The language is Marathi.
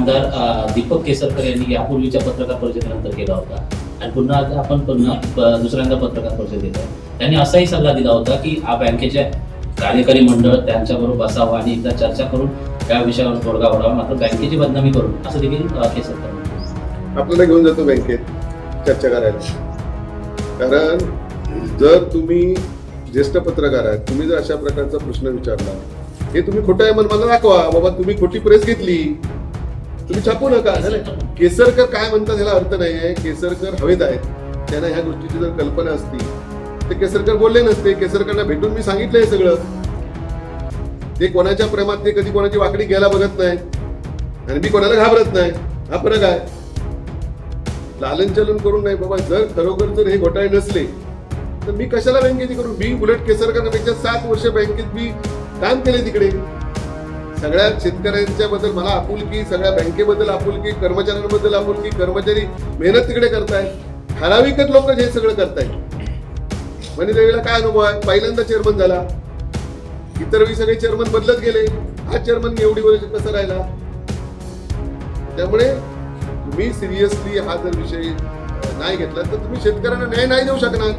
आमदार दीपक केसरकर यांनी यापूर्वीच्या पत्रकार परिषदेनंतर केला होता आणि पुन्हा आता आपण दुसऱ्यांदा पत्रकार परिषद देत आहे. त्यांनी असाही सल्ला दिला होता की बँकेच्या कार्यकारी मंडळ त्यांच्याबरोबर बसावं आणि एकदा चर्चा करून त्या विषयावर तोडगा ओढावा, मात्र बँकेची बदनामी करून असं देखील केसरकर म्हणतात. आपल्याला घेऊन जातो बँकेत चर्चा करायला. कारण जर तुम्ही ज्येष्ठ पत्रकार आहात, तुम्ही जर अशा प्रकारचा प्रश्न विचारला, हे तुम्ही खोटं आहे म्हणून मला दाखवा बाबा, तुम्ही खोटी प्रेस घेतली, तुम्ही छापू नका. केसरकर काय म्हणतात याला अर्थ नाही आहे. केसरकर हवेत आहेत, त्यांना ह्या गोष्टीची जर कल्पना असती ते केसरकर बोलले नसते. केसरकरांना भेटून मी सांगितलंय सगळं. ते कोणाच्या प्रेमात ते कधी कोणाची वाकडी घ्यायला बघत नाही आणि मी कोणाला घाबरत नाही. हा फरक आहे. लालन चलन करून नाही बाबा. जर खरोखर जर हे घोटाळे नसले तर मी कशाला बँकेची करू. मी उलट केसरकरांपेक्षा 7 वर्ष बँकेत मी काम केले तिकडे. सगळ्या शेतकऱ्यांच्या बद्दल मला आपुलकी, सगळ्या बँकेबद्दल आपुलकी, कर्मचाऱ्यांबद्दल आपुलकी. कर्मचारी मेहनत तिकडे करतायत, ठराविकच लोक हे सगळं करतायत. म्हणजे त्यावेळेला काय अनुभव आहे. पहिल्यांदा चेअरमन झाला, इतर वेळी सगळे चेअरमन बदलत गेले. हा चेअरमन एवढी वर्ष कसा राहिला. त्यामुळे तुम्ही सिरियसली हा जर विषय नाही घेतला तर तुम्ही शेतकऱ्यांना न्याय नाही देऊ शकणार.